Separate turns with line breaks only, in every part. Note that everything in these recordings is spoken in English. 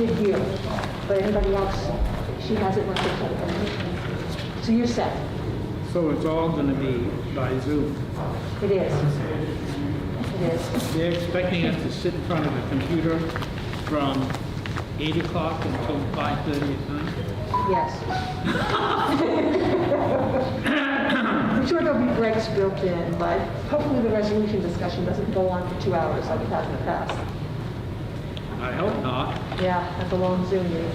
did here, but anybody else, she has it marked. So you're set.
So it's all going to be by Zoom.
It is. It is.
They're expecting us to sit in front of a computer from 8 o'clock until 5:30 at night.
Yes. I'm sure there'll be breaks built in, but hopefully the resolution discussion doesn't go on for 2 hours like it has in the past.
I hope not.
Yeah, that's a long Zoom meeting.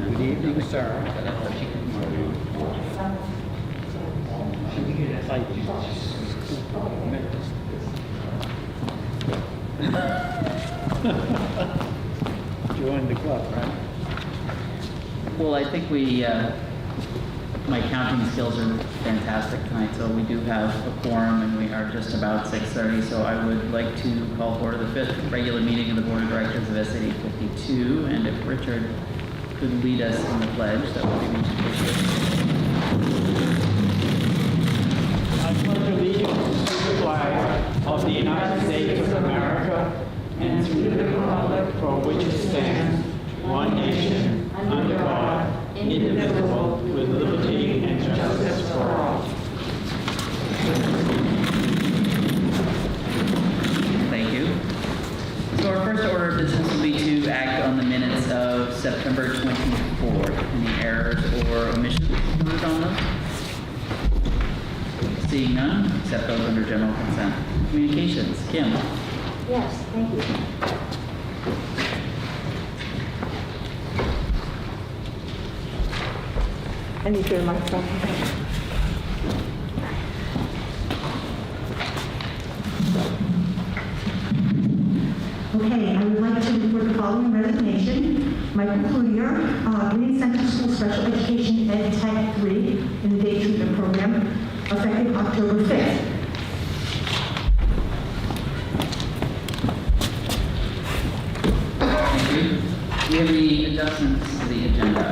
Good evening, sir. Join the club, right?
Well, I think my counting skills are fantastic tonight, so we do have a quorum and we are just about 6:30, so I would like to call to order the 5th regular meeting of the Board of Directors of SAD 52, and if Richard could lead us in the pledge, that would be much appreciated.
I pledge allegiance to the flag of the United States of America and to the republic for which it stands, one nation, under God, indivisible, with liberty and justice for all.
Thank you. So our first order of business will be to act on the minutes of September 24th. Any errors or omissions noted on them? Seeing none, accept those under general consent. Communications, Kim.
Yes, thank you. I need your microphone.
Okay, I would like to report the following resignation. Michael Cloutier, Green Center School Special Education Ed Tech 3 in the day treatment program, effective October 5th.
Thank you. Do you have any adjustments to the agenda?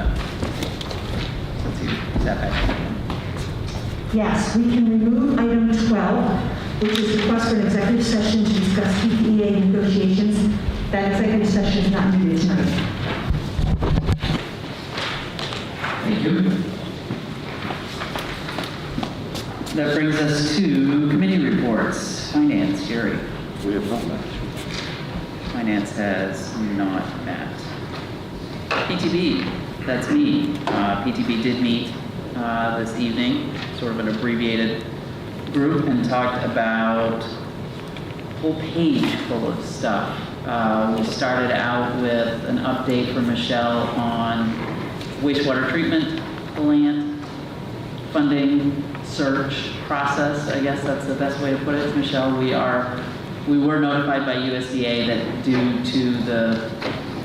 Let's see, is that back?
Yes, we can remove item 12, which is request for an executive session to discuss PPA negotiations. That executive session is not needed tonight.
Thank you. That brings us to committee reports. Finance, Jerry.
We have not met.
Finance has not met. PTB, that's me. PTB did meet this evening, sort of an abbreviated group, and talked about a whole page full of stuff. We started out with an update from Michelle on wastewater treatment plant funding search process. I guess that's the best way to put it, Michelle. We were notified by USDA that due to the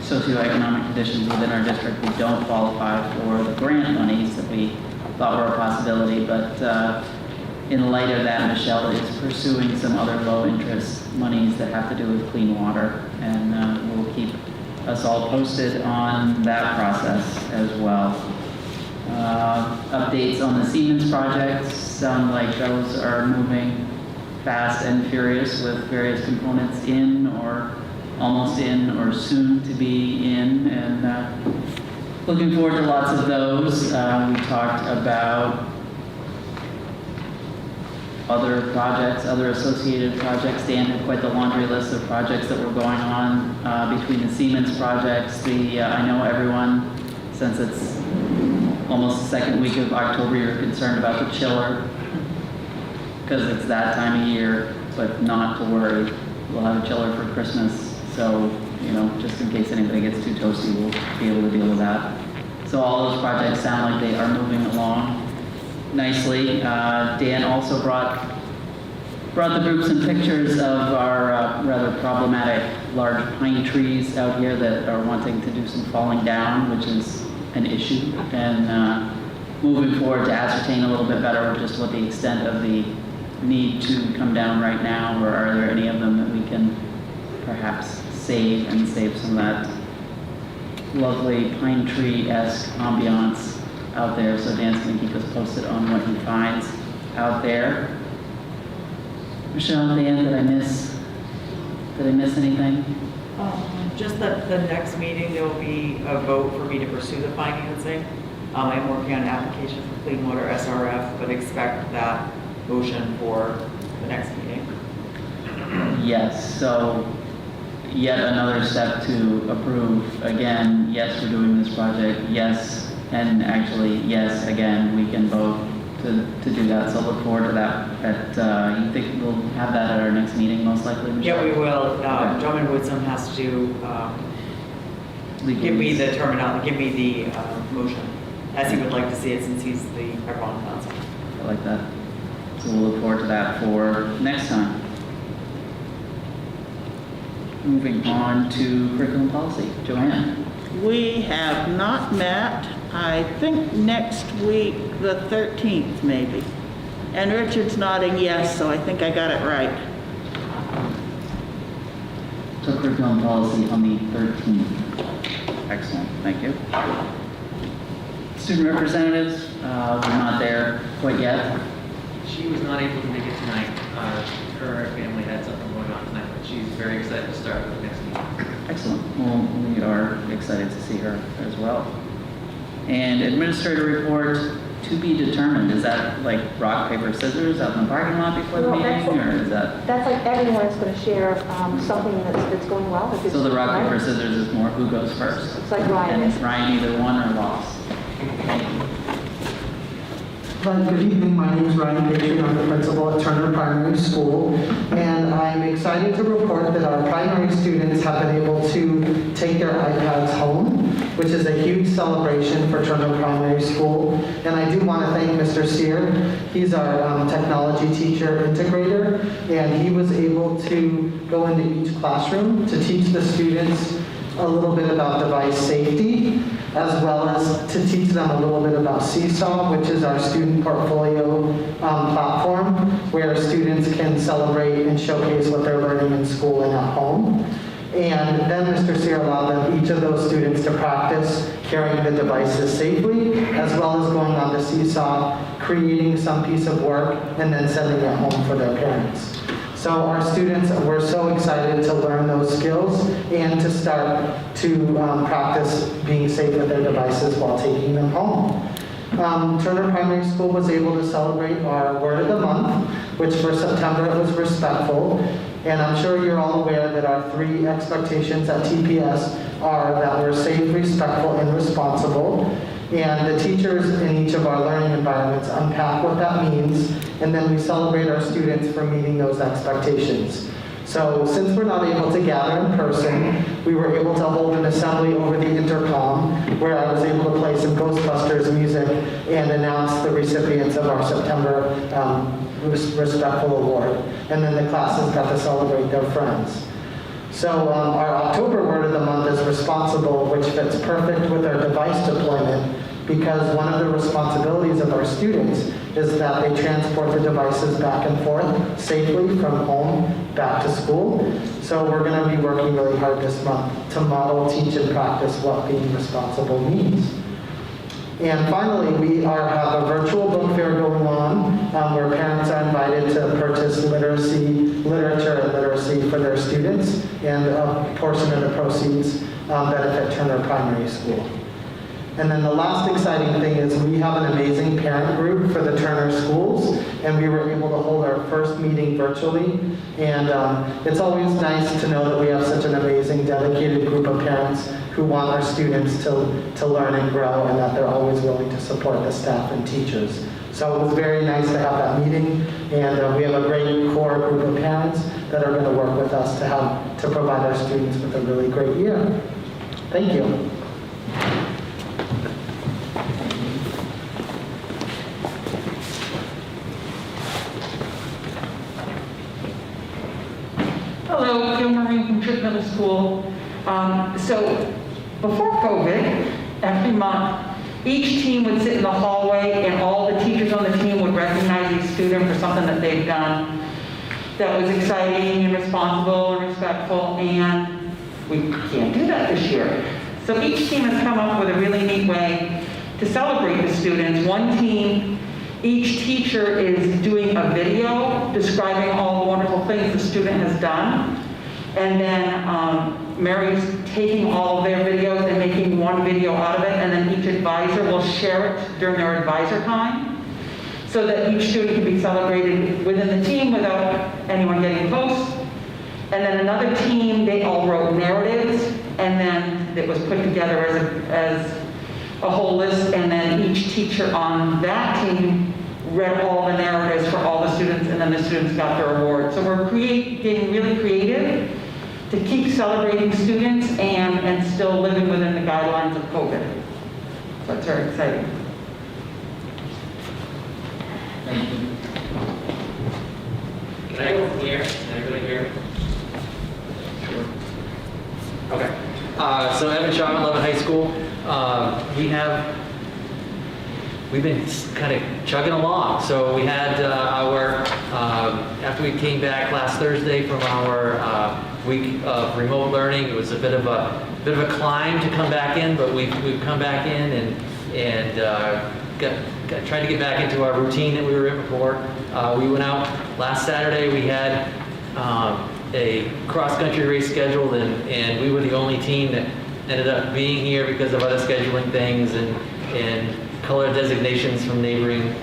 socioeconomic conditions within our district, we don't qualify for the grant monies that we thought were a possibility, but in light of that, Michelle is pursuing some other low-interest monies that have to do with clean water, and we'll keep us all posted on that process as well. Updates on the Siemens projects sound like those are moving fast and furious with various components in or almost in or soon to be in, and looking forward to lots of those. We talked about other projects, other associated projects. Dan had quite the laundry list of projects that were going on between the Siemens projects. I know everyone, since it's almost the second week of October, you're concerned about the chiller because it's that time of year, but not to worry. We'll have a chiller for Christmas, so, just in case anybody gets too toasty, we'll be able to deal with that. So all those projects sound like they are moving along nicely. Dan also brought the group some pictures of our rather problematic large pine trees out here that are wanting to do some falling down, which is an issue, and moving forward to ascertain a little bit better just what the extent of the need to come down right now, or are there any of them that we can perhaps save and save some of that lovely pine tree-esque ambiance out there, so Dan's gonna keep us posted on what he finds out there. Michelle, Dan, did I miss anything?
Just that the next meeting, there will be a vote for me to pursue the financing. I'm working on an application for Clean Water SRF, but expect that motion for the next meeting.
Yes, so yet another step to approve. Again, yes, we're doing this project, yes, and actually, yes, again, we can vote to do that, so look forward to that. You think we'll have that at our next meeting, most likely, Michelle?
Yeah, we will.
Okay.
Drummond Woodson has to
Legally.
give me the terminology, give me the motion, as he would like to see it since he's the Argonne council.
I like that. So we'll look forward to that for next time. Moving on to curriculum policy. Joanne?
We have not met, I think next week, the 13th maybe. And Richard's nodding yes, so I think I got it right.
So curriculum policy on the 13th. Excellent, thank you. Student representatives, we're not there quite yet.
She was not able to make it tonight. Her family had something going on tonight, but she's very excited to start with the next meeting.
Excellent. Well, we are excited to see her as well. And administrator report to be determined. Is that like rock, paper, scissors out in the parking lot before the
No,
meeting, or is that?
That's like everyone's going to share something that's going well. If it's
So the rock,
right.
paper, scissors is more who goes first.
It's like Ryan
And
is.
Ryan either won or lost. Thank you.
Good evening, my name is Ryan Patriot, I'm the principal at Turner Primary School, and I'm excited to report that our primary students have been able to take their iPads home, which is a huge celebration for Turner Primary School. And I do want to thank Mr. Sear. He's our technology teacher integrator, and he was able to go into each classroom to teach the students a little bit about device safety, as well as to teach them a little bit about Seesaw, which is our student portfolio platform, where students can celebrate and showcase what they're learning in school and at home. And then Mr. Sear allowed them, each of those students, to practice carrying the devices safely, as well as going on to Seesaw, creating some piece of work, and then sending it home for their parents. So our students were so excited to learn those skills and to start to practice being safe with their devices while taking them home. Turner Primary School was able to celebrate our Word of the Month, which for September it was respectful. And I'm sure you're all aware that our 3 expectations at TPS are that we're safe, respectful, and responsible. And the teachers in each of our learning environments unpack what that means, and then we celebrate our students for meeting those expectations. So since we're not able to gather in person, we were able to hold an assembly over the intercom where I was able to play some Ghostbusters music and announce the recipients of our September Respectful Award. And then the classes got to celebrate their friends. So our October Word of the Month is responsible, which fits perfect with our device deployment, because one of the responsibilities of our students is that they transport the devices back and forth safely from home back to school. So we're going to be working really hard this month to model, teach, and practice what being responsible means. And finally, we have a virtual book fair going on where parents are invited to purchase literature and literacy for their students, and a portion of the proceeds benefit Turner Primary School. And then the last exciting thing is we have an amazing parent group for the Turner schools, and we were able to hold our first meeting virtually. And it's always nice to know that we have such an amazing, dedicated group of parents who want our students to learn and grow, and that they're always willing to support the staff and teachers. So it was very nice to have that meeting, and we have a great core group of parents that are going to work with us to provide our students with a really great year. Thank you.
Hello, Gil Marie from Tripp Middle School. So before COVID, every month, each team would sit in the hallway and all the teachers on the team would recognize each student for something that they've done that was exciting and responsible and respectful, and we can't do that this year. So each team has come up with a really neat way to celebrate the students. One team, each teacher is doing a video describing all the wonderful things the student has done. And then Mary's taking all of their videos and making one video out of it, and then each advisor will share it during their advisor time, so that each student can be celebrated within the team without anyone getting close. And then another team, they all wrote narratives, and then it was put together as a whole list, and then each teacher on that team read all the narratives for all the students, and then the students got their award. So we're getting really creative to keep celebrating students and still living within the guidelines of COVID. So it's very exciting.
Can I go from here? Can everybody hear me? Sure. Okay. So Evan Shaw, Leavitt High School. We've been kind of chugging along. So we had after we came back last Thursday from our week of remote learning, it was a bit of a climb to come back in, but we've come back in and tried to get back into our routine that we were in before. We went out last Saturday. We had a cross-country race scheduled, and we were the only team that ended up being here because of other scheduling things and color designations from neighboring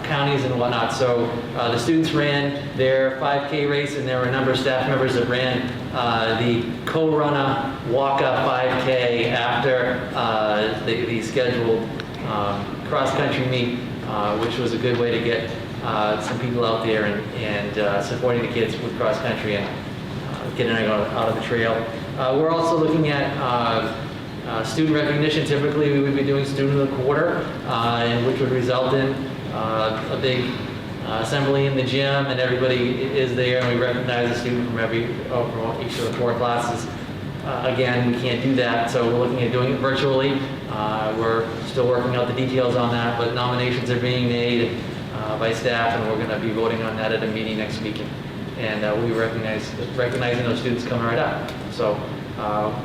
counties and whatnot. So the students ran their 5K race, and there were a number of staff members that ran the co-runner Waka 5K after the scheduled cross-country meet, which was a good way to get some people out there and supporting the kids with cross-country and getting out of the trail. We're also looking at student recognition. Typically, we would be doing student of the quarter, and which would result in a big assembly in the gym, and everybody is there, and we recognize a student from from each of the 4 classes. Again, we can't do that, so we're looking at doing it virtually. We're still working out the details on that, but nominations are being made by staff, and we're going to be voting on that at a meeting next week. And we'll be recognizing those students coming right up. So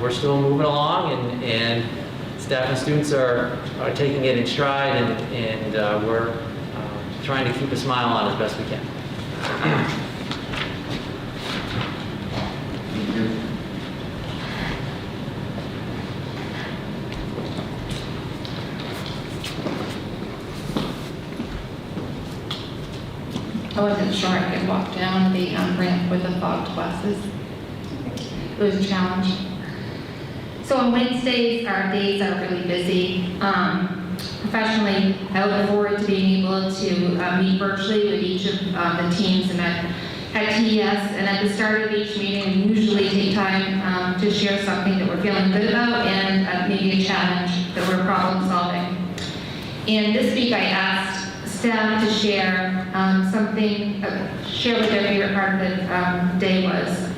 we're still moving along, and staff and students are taking it in stride, and we're trying to keep a smile on as best we can.
I wasn't sure I could walk down the ramp with the fogged glasses. It was a challenge. So on Wednesdays, our days are really busy. Professionally, I look forward to being able to meet virtually with each of the teams and at TES. And at the start of each meeting, we usually take time to share something that we're feeling good about and maybe a challenge that we're problem solving. And this week I asked staff to share something, share what their favorite part of the day was.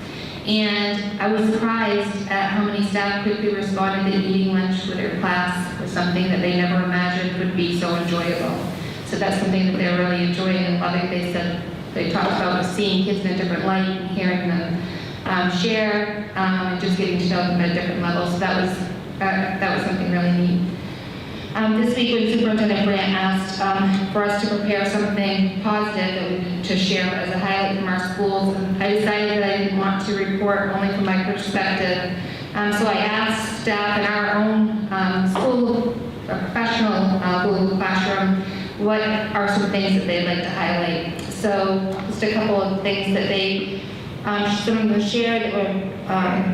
And I was surprised at how many staff quickly responded that eating lunch with their class was something that they never imagined would be so enjoyable. So that's something that they're really enjoying and loving. They said they talked about seeing kids in a different light and hearing them share and just getting to know them at different levels. So that was something really neat. This week, when Superintendent Grant asked for us to prepare something positive to share as a highlight from our schools, I decided that I didn't want to report only from my perspective. So I asked staff in our own school, professional Google Classroom, what are some things that they'd like to highlight. So just a couple of things that they, some of them shared that were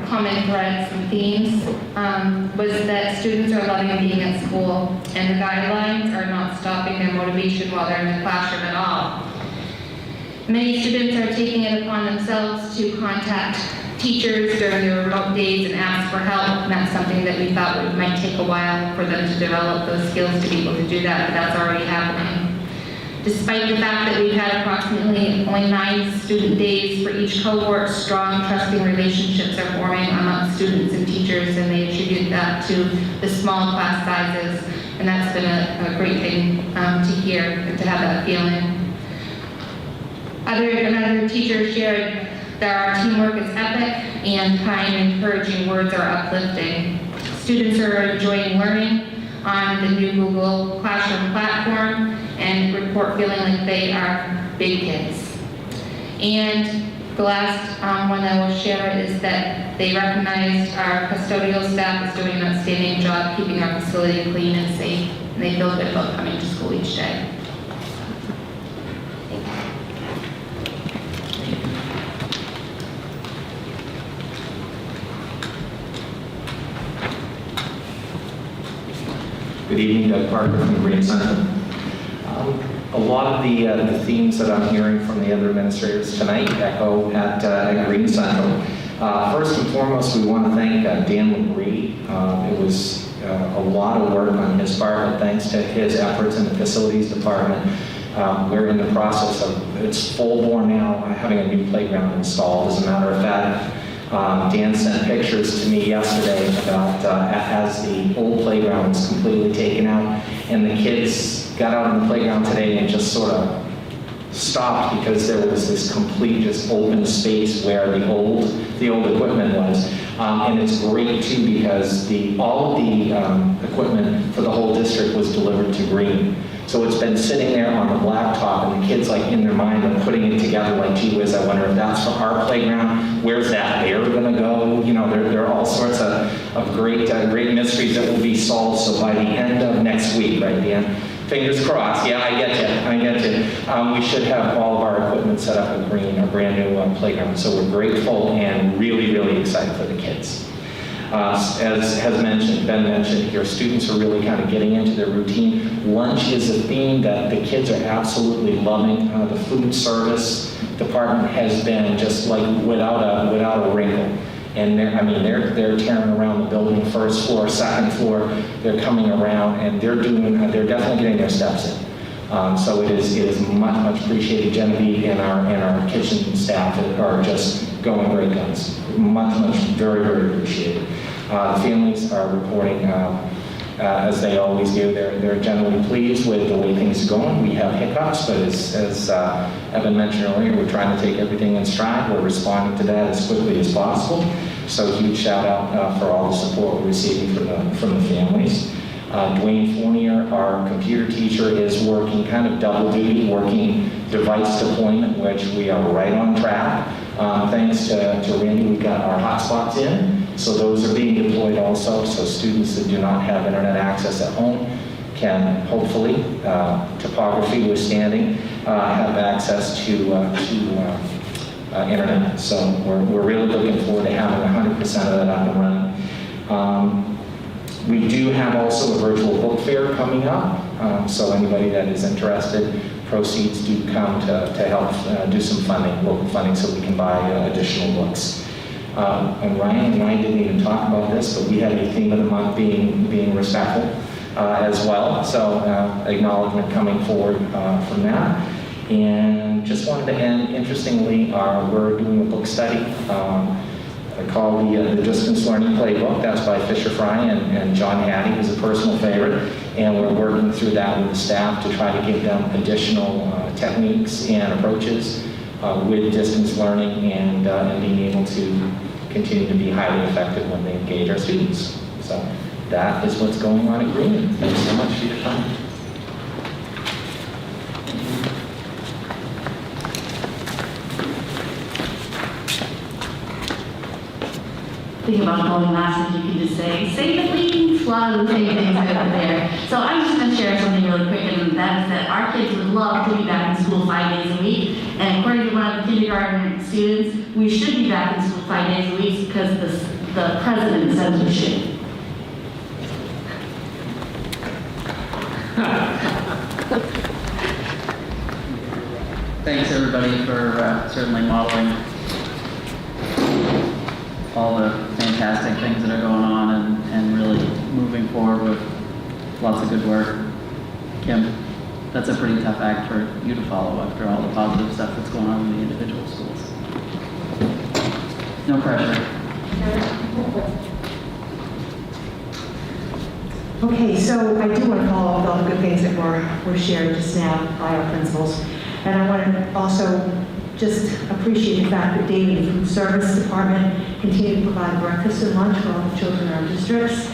common threads and themes, was that students are loving being at school, and the guidelines are not stopping their motivation while they're in the classroom at all. Many students are taking it upon themselves to contact teachers during their remote days and ask for help, and that's something that we thought might take a while for them to develop those skills to be able to do that, but that's already happening. Despite the fact that we've had approximately only 9 student days for each cohort, strong, trusting relationships are forming among students and teachers, and they attribute that to the small class sizes, and that's been a great thing to hear and to have that feeling. Another teacher shared that our teamwork is epic, and kind and encouraging words are uplifting. Students are enjoying learning. on the new Google Classroom platform and report feeling like they are big kids. And the last one I will share is that they recognized our custodial staff is doing an outstanding job keeping our facility clean and safe, and they feel good about coming to school each day.
Good evening, Doug Parker from the Green Center. A lot of the themes that I'm hearing from the other administrators tonight echo at Green Central. First and foremost, we want to thank Dan McGree. It was a lot of work on his part, but thanks to his efforts in the facilities department, we're in the process of, it's full bore now, having a new playground installed. As a matter of fact, Dan sent pictures to me yesterday about as the old playground was completely taken out, and the kids got out on the playground today and just sort of stopped because there was this complete just open space where the old equipment was. And it's great too because all of the equipment for the whole district was delivered to Green. So it's been sitting there on the blacktop, and the kids, like, in their mind are putting it together like, gee whiz, I wonder if that's for our playground. Where's that bear gonna go? You know, there are all sorts of great mysteries that will be solved. So by the end of next week, right, Dan? Fingers crossed. Yeah, I get you. We should have all of our equipment set up at Green, our brand new playground. So we're grateful and really, really excited for the kids. As Ben mentioned here, students are really kind of getting into their routine. Lunch is a theme that the kids are absolutely loving. The food service department has been just like without a wrinkle. And they're tearing around the building, first floor, second floor. They're coming around, and they're definitely getting their steps in. So it is much appreciated. Genevieve and our kitchen staff are just going great guns. Much, very appreciated. The families are reporting, as they always do, they're generally pleased with the way things are going. We have hiccups, but as Evan mentioned earlier, we're trying to take everything in stride. We're responding to that as quickly as possible. So huge shout out for all the support we're receiving from the families. Dwayne Fournier, our computer teacher, is working kind of double duty, working device deployment, which we are right on track. Thanks to Randy, we got our hotspots in. So those are being deployed also, so students that do not have internet access at home can hopefully, topography withstanding, have access to internet. So we're really looking forward to having 100% of that up and running. We do have also a virtual book fair coming up, so anybody that is interested, proceeds do come to help do some funding, local funding, so we can buy additional books. And Ryan and I didn't even talk about this, but we had a theme of the month being respectful as well. So acknowledgement coming forward from that. And just wanted to end, interestingly, we're doing a book study called the Distance Learning Playbook. That's by Fisher Fry and John Hattie, who's a personal favorite. And we're working through that with the staff to try to give them additional techniques and approaches with distance learning and being able to continue to be highly effective when they engage our students. So that is what's going on at Green. Thanks so much for your time.
Think about going last, and you can just say, save the leaves, a lot of the same things over there. So I'm just going to share something really quick, and that is that our kids would love to be back in school 5 days a week. And according to one of the kindergarten students, we should be back in school 5 days a week because the president says we should.
Thanks everybody for certainly modeling all the fantastic things that are going on and really moving forward with lots of good work. Kim, that's a pretty tough act for you to follow after all the positive stuff that's going on in the individual schools. No pressure.
Okay, so I do want to follow up with all the good things that were shared just now by our principals. And I want to also just appreciate the fact that David and the food service department continue to provide breakfast and lunch for all the children in our districts.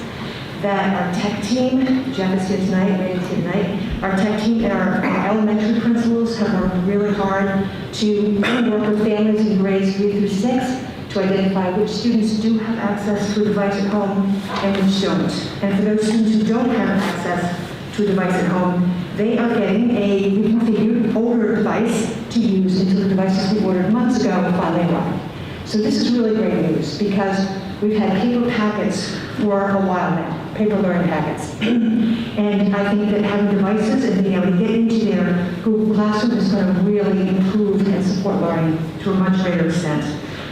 that our tech team, Jeff is here tonight, Randy's here tonight, our tech team and our elementary principals have worked really hard to work with families in grades 3 through 6 to identify which students do have access to a device at home and which don't. And for those students who don't have access to a device at home, they are getting a reconfigured older device to use until the devices we ordered months ago finally arrive. So this is really great news because we've had paper packets for a while now, paper learning packets. And I think that having devices and being able to get into their Google Classroom is going to really improve and support learning to a much greater extent.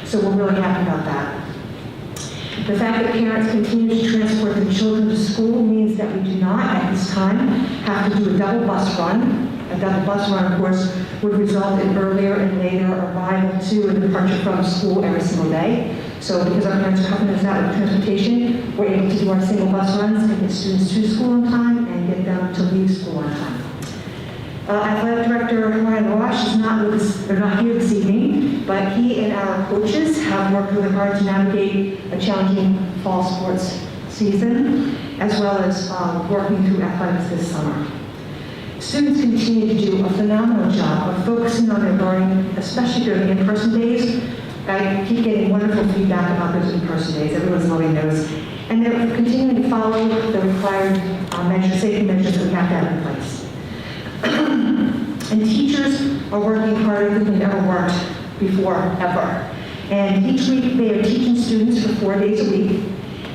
So we're really happy about that. The fact that parents continue to transport their children to school means that we do not, at this time, have to do a double bus run. A double bus run, of course, would result in earlier and later arrival to and departure from school every single day. So because our parents are helping us out with transportation, we're able to do our single bus runs and get students to school on time and get them to leave school on time. Athletic Director Ryan Roche is not here this evening, but he and our coaches have worked really hard to navigate a challenging fall sports season, as well as working through athletics this summer. Students continue to do a phenomenal job of focusing on their learning, especially during in-person days. I keep getting wonderful feedback about those in-person days. Everyone's loving those. And they're continuing to follow the required safety measures that we have to have in place. And teachers are working harder than they've ever worked before, ever. And each week they are teaching students for 4 days a week.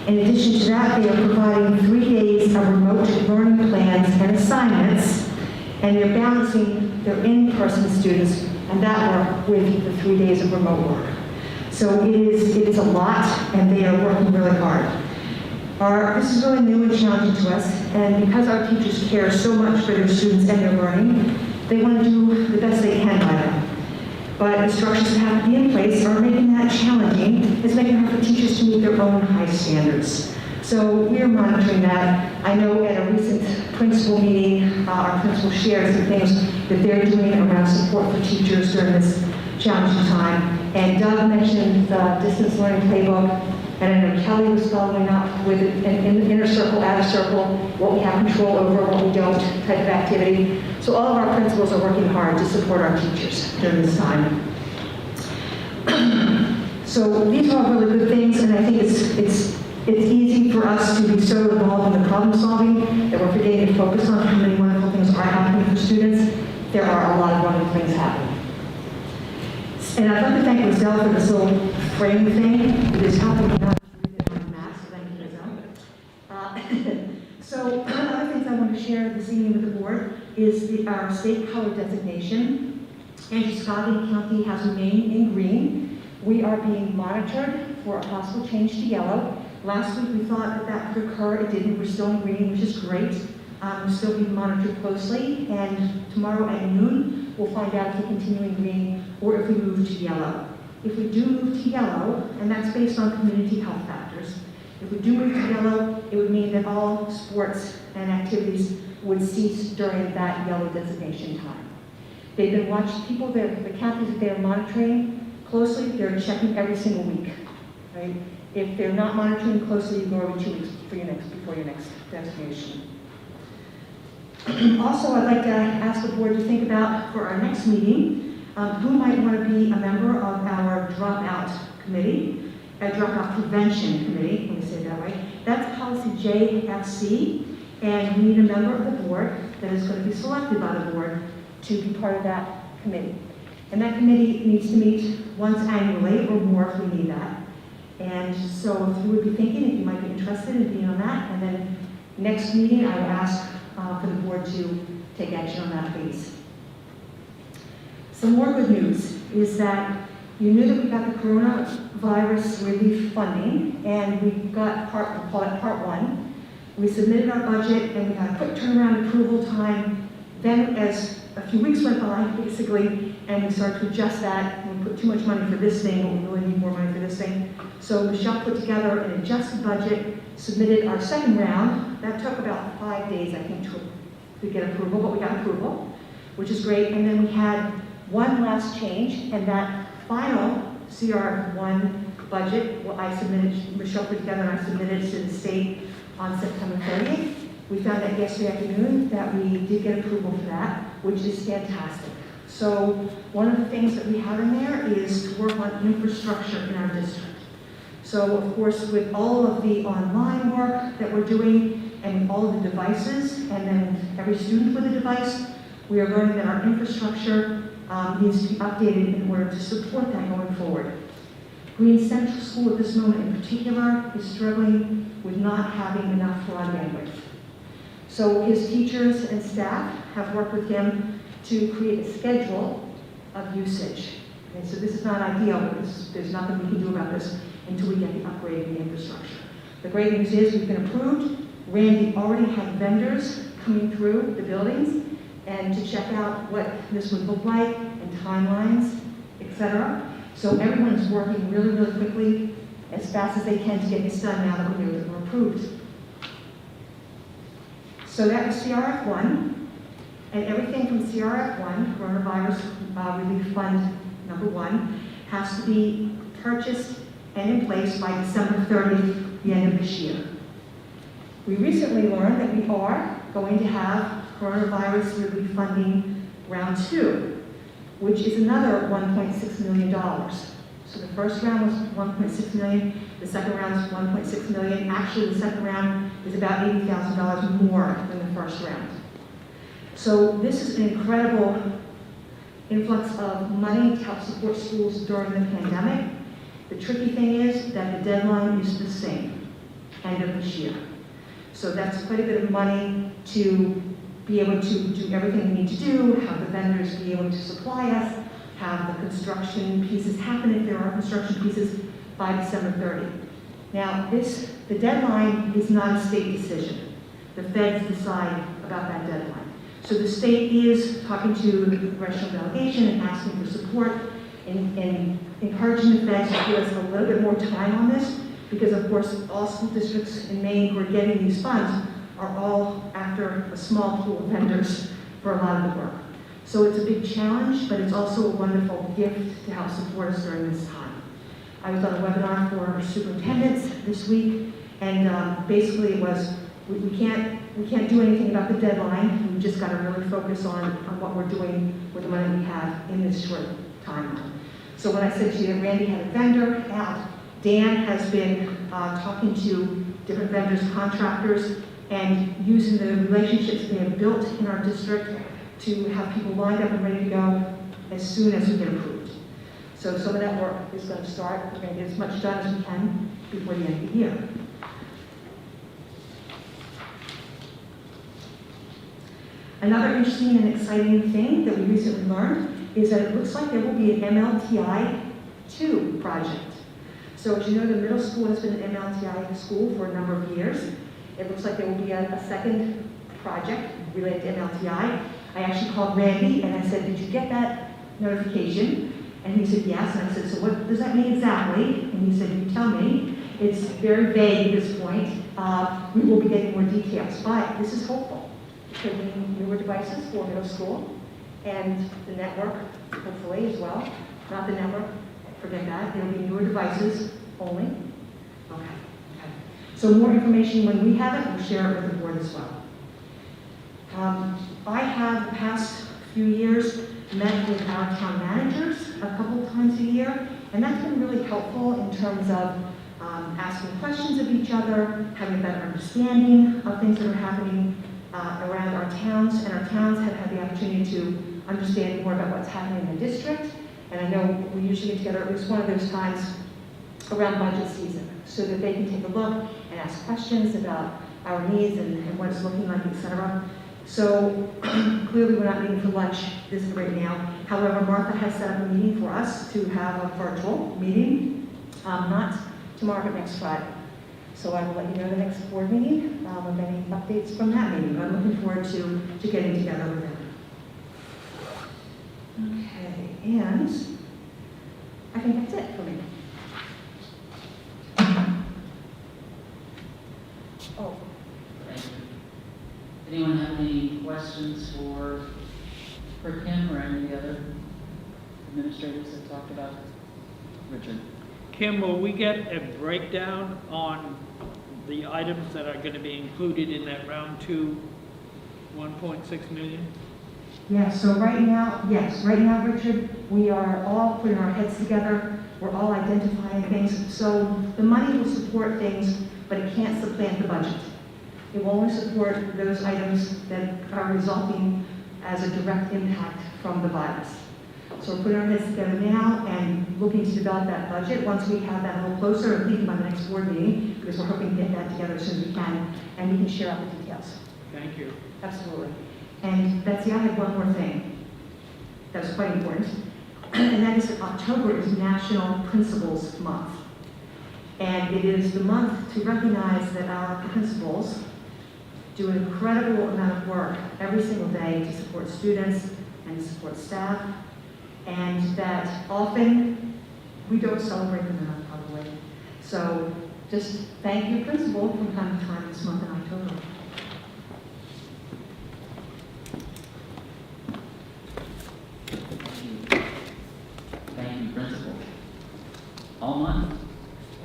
In addition to that, they are providing 3 days of remote learning plans and assignments, and they're balancing their in-person students and that work with the 3 days of remote work. So it is a lot, and they are working really hard. This is really new and challenging to us, and because our teachers care so much for their students and their learning, they want to do the best they can by them. But the structures that have to be in place are making that challenging. It's making it hard for teachers to meet their own high standards. So we're monitoring that. I know at a recent principal meeting, our principal shared some things that they're doing around support for teachers during this challenging time. And Doug mentioned the distance learning playbook. And I know Kelly was following up with an inner circle, outer circle, what we have control over, what we don't, type of activity. So all of our principals are working hard to support our teachers during this time. So these are all really good things, and I think it's easy for us to be so involved in the problem solving that we're forgetting to focus on how many wonderful things are happening for students. There are a lot of wonderful things happening. And I'd like to thank Lizelle for this little frame thing. It is helping me not to read it on mask. Thank you, Lizelle. So one of the other things I want to share this evening with the board is our state color designation. Androscoggin County has remained in green. We are being monitored for a possible change to yellow. Last week we thought that could occur. It didn't. We're still in green, which is great. We're still being monitored closely, and tomorrow at noon we'll find out if we continue in green or if we move to yellow. If we do move to yellow, and that's based on community health factors, if we do move to yellow, it would mean that all sports and activities would cease during that yellow designation time. They've been watching people, the counties that they're monitoring closely, they're checking every single week, right? If they're not monitoring closely, you go every 2 weeks before your next designation. Also, I'd like to ask the board to think about, for our next meeting, who might want to be a member of our dropout committee, a dropout prevention committee, let me say it that way. That's policy JFC, and we need a member of the board that is going to be selected by the board to be part of that committee. And that committee needs to meet once annually or more if we need that. And so if you would be thinking, if you might be interested in being on that, and then next meeting I will ask for the board to take action on that, please. Some more good news is that you knew that we got the coronavirus relief funding, and we got we call it part one. We submitted our budget, and we had a quick turnaround approval time. Then as a few weeks went by, basically, and we started to adjust that, and we put too much money for this thing, but we really need more money for this thing. So Michelle put together an adjusted budget, submitted our second round. That took about 5 days, I think, to get approval, but we got approval, which is great. And then we had one last change, and that final CR1 budget, Michelle put together and I submitted to the state on September 30th. We found out yesterday afternoon that we did get approval for that, which is fantastic. So one of the things that we have in there is to work on infrastructure in our district. So of course, with all of the online work that we're doing and with all of the devices, and then every student with a device, we are learning that our infrastructure needs to be updated in order to support that going forward. Green Central School at this moment in particular is struggling with not having enough broad bandwidth. So his teachers and staff have worked with him to create a schedule of usage. And so this is not ideal, but there's nothing we can do about this until we get the upgrade in the infrastructure. The great news is we've been approved. Randy already had vendors coming through the buildings and to check out what this would look like and timelines, etc. So everyone is working really, really quickly, as fast as they can to get this done now that we know that we're approved. So that was CRF1, and everything from CRF1, Coronavirus Relief Fund number 1, has to be purchased and in place by December 30th, the end of this year. We recently learned that we are going to have Coronavirus Relief Funding Round 2, which is another $1.6 million. So the first round was $1.6 million, the second round is $1.6 million. Actually, the second round is about $80,000 more than the first round. So this is an incredible influx of money to help support schools during the pandemic. The tricky thing is that the deadline is the same, end of this year. So that's quite a bit of money to be able to do everything we need to do, have the vendors be able to supply us, have the construction pieces happen if there are construction pieces by December 30. Now, the deadline is not a state decision. The feds decide about that deadline. So the state is talking to the congressional delegation and asking for support and encouraging the feds to give us a little bit more time on this, because of course all school districts in Maine who are getting these funds are all after a small pool of vendors for a lot of the work. So it's a big challenge, but it's also a wonderful gift to help support us during this time. I was on a webinar for our superintendents this week, and basically it was, we can't do anything about the deadline. We've just got to really focus on what we're doing with the money we have in this short timeline. So when I said to you that Randy had a vendor out, Dan has been talking to different vendors, contractors, and using the relationships they have built in our district to have people lined up and ready to go as soon as we get approved. So some of that work is going to start. We're going to get as much done as we can before the end of the year. Another interesting and exciting thing that we recently learned is that it looks like there will be an MLTI 2 project. So as you know, the middle school has been an MLTI school for a number of years. It looks like there will be a second project related to MLTI. I actually called Randy and I said, did you get that notification? And he said, yes. And I said, so what does that mean exactly? And he said, you tell me. It's very vague at this point. We will be getting more details, but this is hopeful. It could be newer devices for middle school and the network, hopefully as well. Not the network, forget that. It'll be newer devices only. Okay. So more information when we have it, we'll share it with the board as well. I have the past few years met with our town managers a couple of times a year, and that's been really helpful in terms of asking questions of each other, having a better understanding of things that are happening around our towns, and our towns have had the opportunity to understand more about what's happening in the district. And I know we usually get together at least one of those times around budget season, so that they can take a look and ask questions about our needs and what it's looking like, etc. So clearly we're not meeting for lunch this right now. However, Martha has set up a meeting for us to have a virtual meeting, not tomorrow, but next Friday. So I will let you know the next board meeting of any updates from that meeting. I'm looking forward to getting together with them. Okay, and I think that's it for me. Oh.
Thank you. Anyone have any questions for Kim or any of the other administrators that talked about it? Richard.
Kim, will we get a breakdown on the items that are going to be included in that round two, 1.6 million?
Yeah, so right now, yes, right now, Richard, we are all putting our heads together. We're all identifying things. So the money will support things, but it can't supplant the budget. It will only support those items that are resulting as a direct impact from the virus. So we're putting our heads together now and looking to develop that budget. Once we have that a little closer, and thinking about the next board meeting, because we're hoping to get that together as soon as we can, and we can share out the details.
Thank you.
Absolutely. And Betsy, I have one more thing that's quite important, and that is that October is National Principals Month. And it is the month to recognize that our principals do an incredible amount of work every single day to support students and to support staff, and that often we don't celebrate them enough, probably. So just thank you, principal, from time to time this month in October.
Thank you, principal. All month.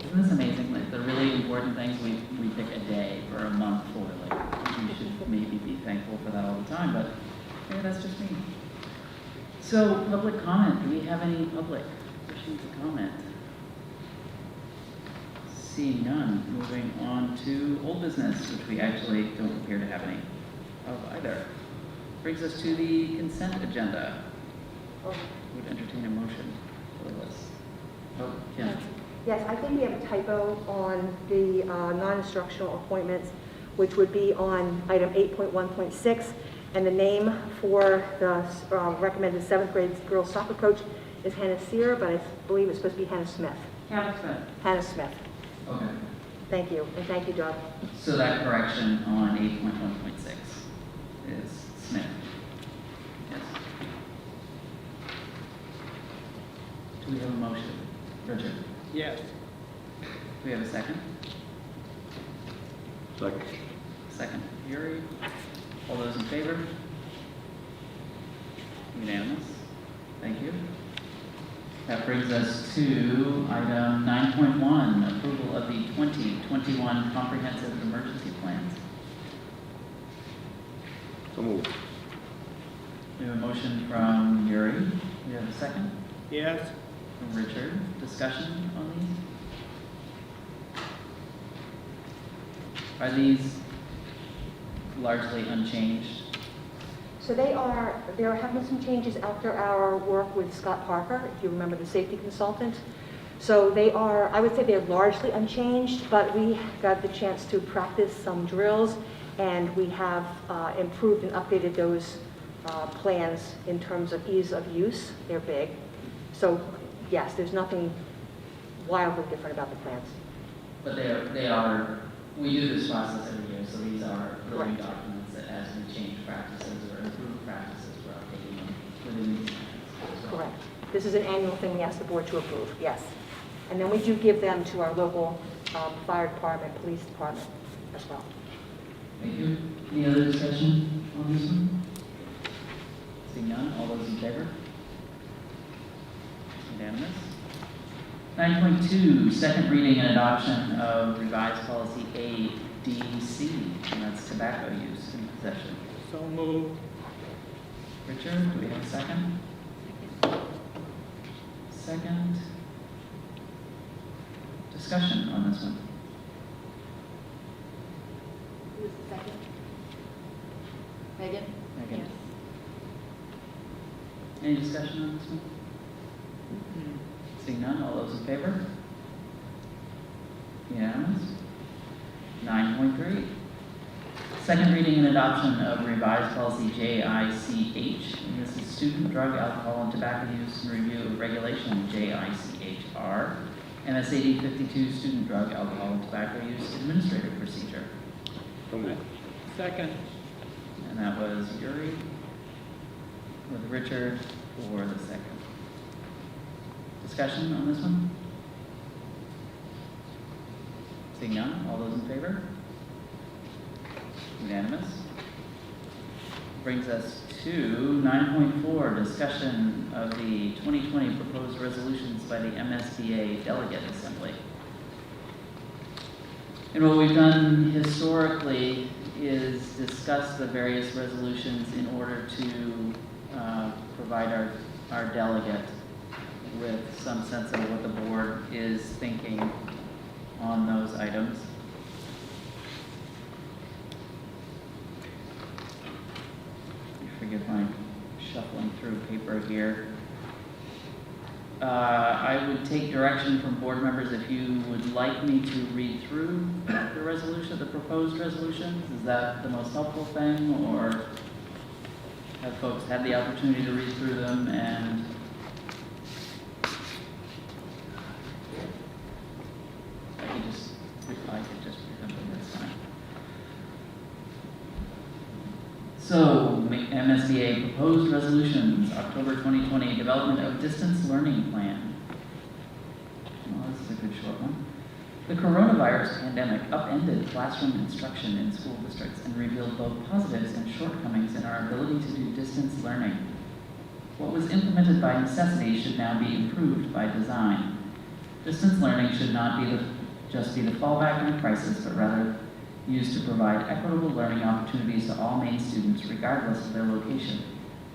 Isn't this amazing? Like the really important things, we pick a day for a month for. Like we should maybe be thankful for that all the time, but maybe that's just me. So public comment. Do we have any public wishing to comment? Seeing none. Moving on to old business, which we actually don't appear to have any of either. Brings us to the consent agenda. Would entertain a motion for the list. Oh, Kim.
Yes, I think we have a typo on the non-instructional appointments, which would be on item 8.1.6, and the name for the recommended 7th grade girls soccer coach is Hannah Sear, but I believe it's supposed to be Hannah Smith.
Hannah Smith.
Hannah Smith.
Okay.
Thank you, and thank you, Doug.
So that correction on 8.1.6 is Smith. Yes. Do we have a motion? Richard?
Yes.
Do we have a second?
Second.
Second. Yuri? All those in favor? Unanimous. Thank you. That brings us to item 9.1, approval of the 2021 comprehensive emergency plans.
So moved.
We have a motion from Yuri. We have a second
Yes.
from Richard. Discussion on these? Are these largely unchanged?
So there have been some changes after our work with Scott Parker, if you remember, the safety consultant. So I would say they're largely unchanged, but we got the chance to practice some drills, and we have improved and updated those plans in terms of ease of use. They're big. So yes, there's nothing wildly different about the plans.
But we do this process every year, so these are living documents that as we change practices or improve practices, we're updating them within these plans. So,
Correct. This is an annual thing we ask the board to approve, yes. And then we do give them to our local fire department, police department as well.
Thank you. Any other discussion on this one? Seeing none, all those in favor? Unanimous. 9.2, second reading and adoption of revised policy ADC, and that's tobacco use in possession.
So moved.
Richard, do we have a second? Second. Discussion on this one.
Who's the second?
Megan?
Megan. Any discussion on this one? Seeing none, all those in favor? Unanimous. 9.3. Second reading and adoption of revised policy JICH, and this is student drug, alcohol, and tobacco use and review of regulation JICHR, MSAD 52 student drug, alcohol, and tobacco use administrative procedure.
So moved.
Second.
And that was Yuri with Richard for the second. Discussion on this one? Seeing none, all those in favor? Unanimous. Brings us to 9.4, discussion of the 2020 proposed resolutions by the MSBA Delegate Assembly. And what we've done historically is discuss the various resolutions in order to provide our delegate with some sense of what the board is thinking on those items. Forgive my shuffling through paper here. I would take direction from board members if you would like me to read through the resolution, the proposed resolutions. Is that the most helpful thing, or have folks had the opportunity to read through them and I could just read them this time. So, MSBA proposed resolutions, October 2020, development of distance learning plan. Well, this is a good short one. The coronavirus pandemic upended classroom instruction in school districts and revealed both positives and shortcomings in our ability to do distance learning. What was implemented by necessity should now be improved by design. Distance learning should not be just be the fallback in a crisis, but rather used to provide equitable learning opportunities to all Maine students, regardless of their location.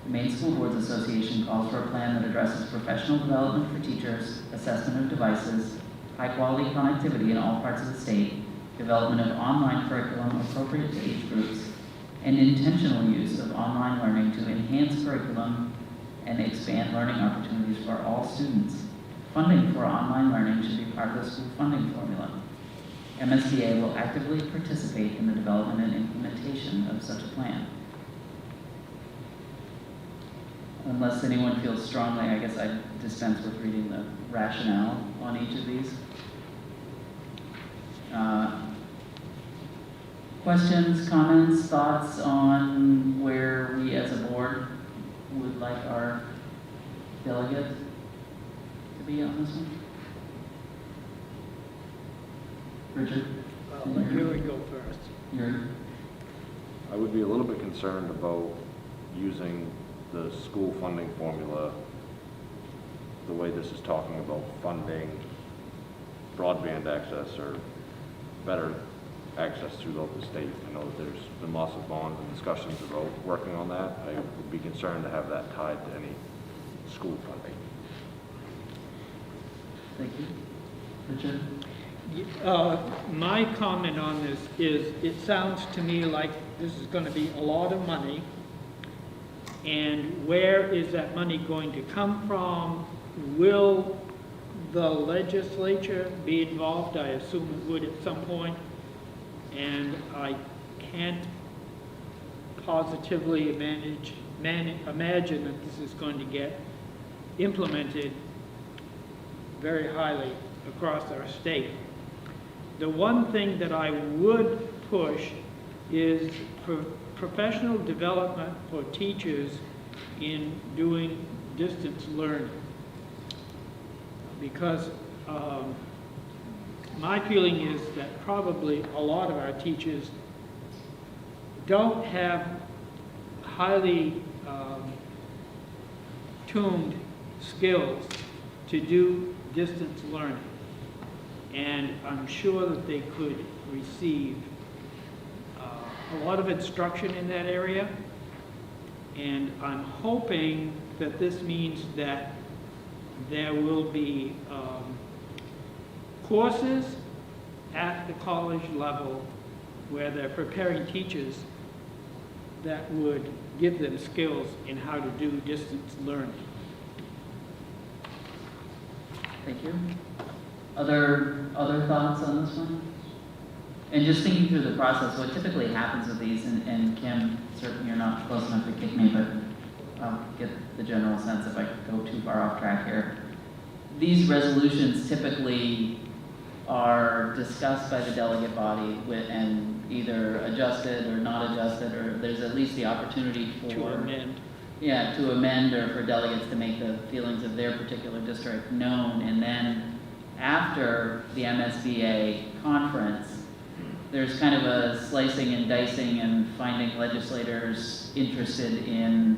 The Maine School Boards Association calls for a plan that addresses professional development for teachers, assessment of devices, high-quality connectivity in all parts of the state, development of online curriculum appropriate to age groups, and intentional use of online learning to enhance curriculum and expand learning opportunities for all students. Funding for online learning should be part of the school funding formula. MSBA will actively participate in the development and implementation of such a plan. Unless anyone feels strongly, I guess I dispense with reading the rationale on each of these. Questions, comments, thoughts on where we as a board would like our delegate to be on this one? Richard?
Let Yuri go first.
Yuri?
I would be a little bit concerned about using the school funding formula the way this is talking about funding broadband access or better access throughout the state. I know that there's been lots of bonds and discussions about working on that. I would be concerned to have that tied to any school funding.
Thank you. Richard?
My comment on this is, it sounds to me like this is going to be a lot of money, and where is that money going to come from? Will the legislature be involved? I assume it would at some point, and I can't positively imagine that this is going to get implemented very highly across our state. The one thing that I would push is professional development for teachers in doing distance learning. Because my feeling is that probably a lot of our teachers don't have highly tuned skills to do distance learning. And I'm sure that they could receive a lot of instruction in that area. And I'm hoping that this means that there will be courses at the college level where they're preparing teachers that would give them skills in how to do distance learning.
Thank you. Other thoughts on this one? And just thinking through the process, what typically happens with these, and Kim, certainly you're not close enough to kick me, but I'll get the general sense if I go too far off track here. These resolutions typically are discussed by the delegate body and either adjusted or not adjusted, or there's at least the opportunity for
To amend.
Yeah, to amend, or for delegates to make the feelings of their particular district known. And then after the MSBA conference, there's kind of a slicing and dicing and finding legislators interested in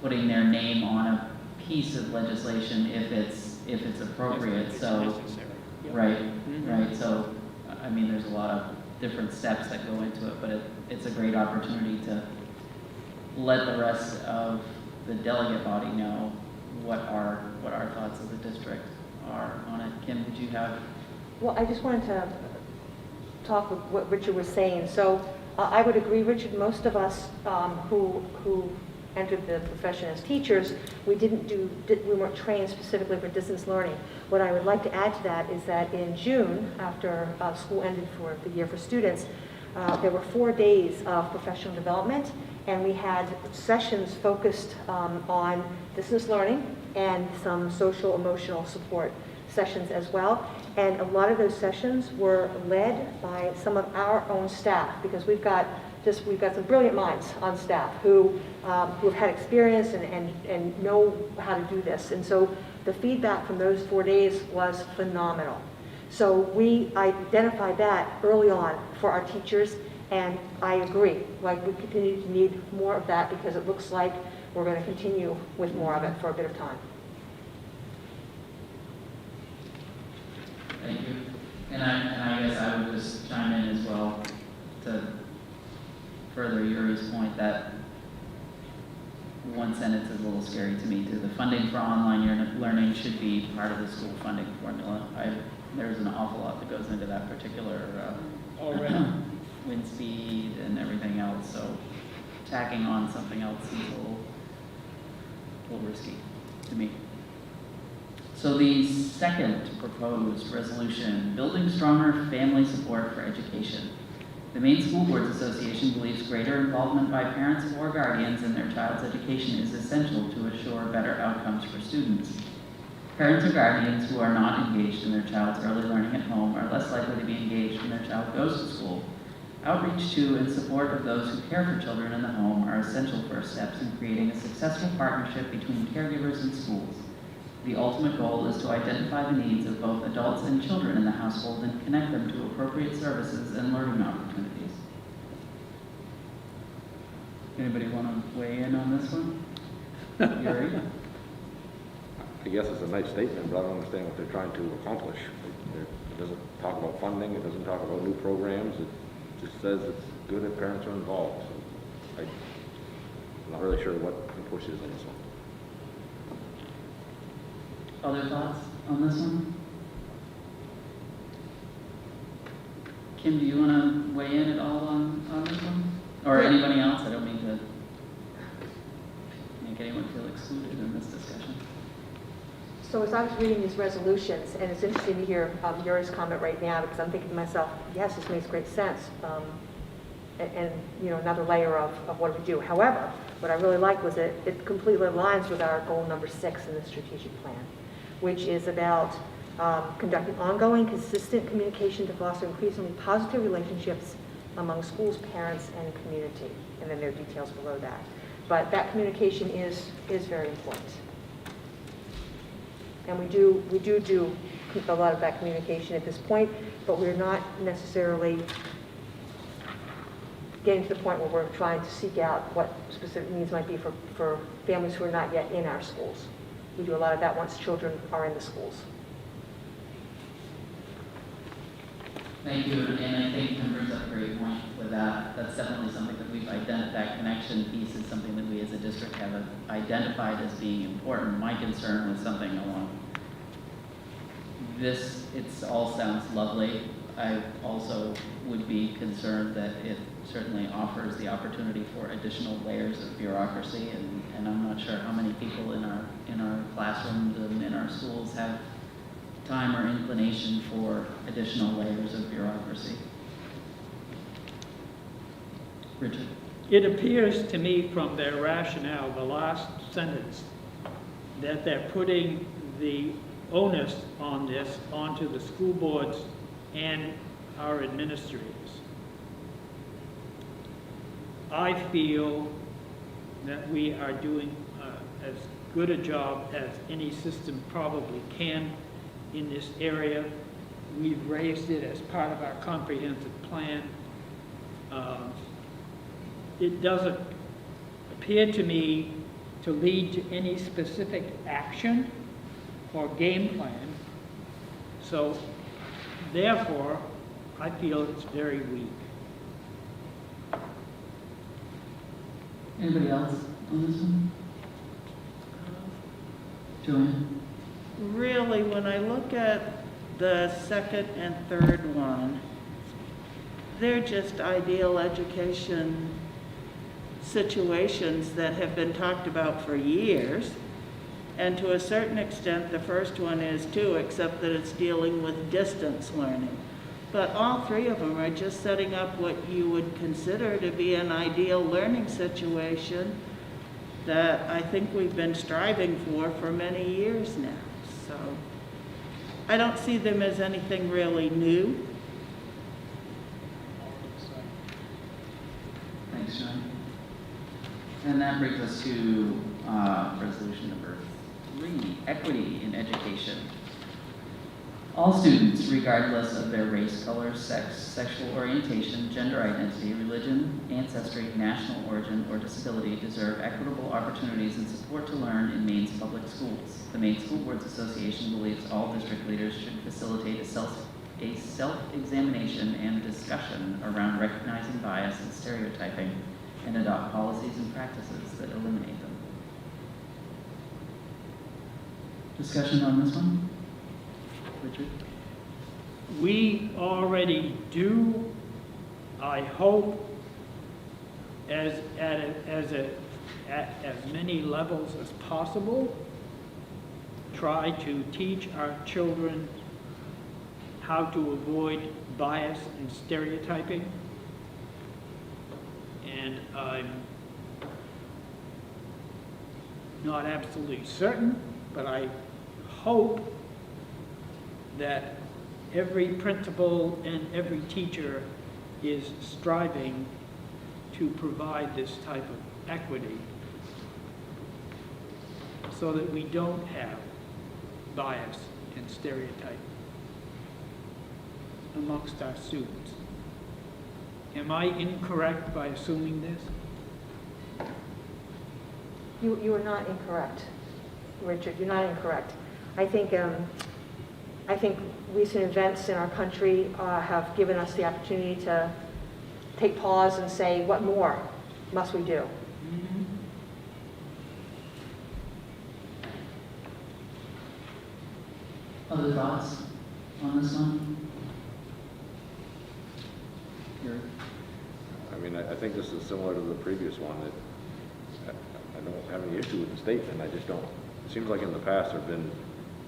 putting their name on a piece of legislation if it's appropriate.
If it's
so
necessary. Yep.
right,
Mhm.
right. So I mean, there's a lot of different steps that go into it, but it's a great opportunity to let the rest of the delegate body know what our thoughts as a district are on it. Kim, did you have?
Well, I just wanted to talk with what Richard was saying. So I would agree, Richard, most of us who entered the profession as teachers, we weren't trained specifically for distance learning. What I would like to add to that is that in June, after school ended for the year for students, there were 4 days of professional development, and we had sessions focused on distance learning and some social emotional support sessions as well. And a lot of those sessions were led by some of our own staff, because we've got some brilliant minds on staff who have had experience and know how to do this. And so the feedback from those 4 days was phenomenal. So we identified that early on for our teachers, and I agree. Like, we continue to need more of that, because it looks like we're going to continue with more of it for a bit of time.
Thank you. And I guess I would just chime in as well to further Yuri's point that one sentence is a little scary to me too. The funding for online learning should be part of the school funding formula. There's an awful lot that goes into that particular wind speed and everything else. So tacking on something else seems a little risky to me. So the second proposed resolution, building stronger family support for education. The Maine School Boards Association believes greater involvement by parents or guardians in their child's education is essential to assure better outcomes for students. Parents or guardians who are not engaged in their child's early learning at home are less likely to be engaged when their child goes to school. Outreach to and support of those who care for children in the home are essential first steps in creating a successful partnership between caregivers and schools. The ultimate goal is to identify the needs of both adults and children in the household and connect them to appropriate services and learning opportunities. Anybody want to weigh in on this one? Yuri?
I guess it's a nice statement, but I don't understand what they're trying to accomplish. It doesn't talk about funding, it doesn't talk about new programs, it just says it's good if parents are involved. So I'm not really sure what the push is on this one.
Other thoughts on this one? Kim, do you want to weigh in at all on this one? Or anybody else? I don't mean to make anyone feel excluded in this discussion.
So as I was reading these resolutions, and it's interesting to hear Yuri's comment right now, because I'm thinking to myself, yes, this makes great sense. And another layer of what do we do. However, what I really like was it completely aligns with our goal number 6 in the strategic plan, which is about conducting ongoing, consistent communication to foster increasingly positive relationships among schools, parents, and community. And then there are details below that. But that communication is very important. And we do a lot of that communication at this point, but we're not necessarily getting to the point where we're trying to seek out what specific needs might be for families who are not yet in our schools. We do a lot of that once children are in the schools.
Thank you, and I think Tim brings up a great point with that. That's definitely something that we've identified. That connection piece is something that we as a district have identified as being important. My concern was something along this. It all sounds lovely. I also would be concerned that it certainly offers the opportunity for additional layers of bureaucracy, and I'm not sure how many people in our classrooms and in our schools have time or inclination for additional layers of bureaucracy. Richard?
It appears to me from their rationale, the last sentence, that they're putting the onus on this onto the school boards and our administrators. I feel that we are doing as good a job as any system probably can in this area. We've raised it as part of our comprehensive plan. It doesn't appear to me to lead to any specific action or game plan. So therefore, I feel it's very weak.
Anybody else on this one? Joanne?
Really, when I look at the second and third one, they're just ideal education situations that have been talked about for years. And to a certain extent, the first one is too, except that it's dealing with distance learning. But all three of them are just setting up what you would consider to be an ideal learning situation that I think we've been striving for many years now. So I don't see them as anything really new.
Thanks, John. And that brings us to resolution number 3, equity in education. All students, regardless of their race, color, sex, sexual orientation, gender identity, religion, ancestry, national origin, or disability, deserve equitable opportunities and support to learn in Maine's public schools. The Maine School Boards Association believes all district leaders should facilitate a self-examination and discussion around recognizing bias and stereotyping and adopt policies and practices that eliminate them. Discussion on this one? Richard?
We already do, I hope, at as many levels as possible, try to teach our children how to avoid bias and stereotyping. And I'm not absolutely certain, but I hope that every principal and every teacher is striving to provide this type of equity so that we don't have bias and stereotype amongst our students. Am I incorrect by assuming this?
You are not incorrect, Richard. You're not incorrect. I think recent events in our country have given us the opportunity to take pause and say, what more must we do?
Mm-hmm.
Other thoughts on this one?
I mean, I think this is similar to the previous one. That I don't have any issue with the statement. I just don't. It seems like in the past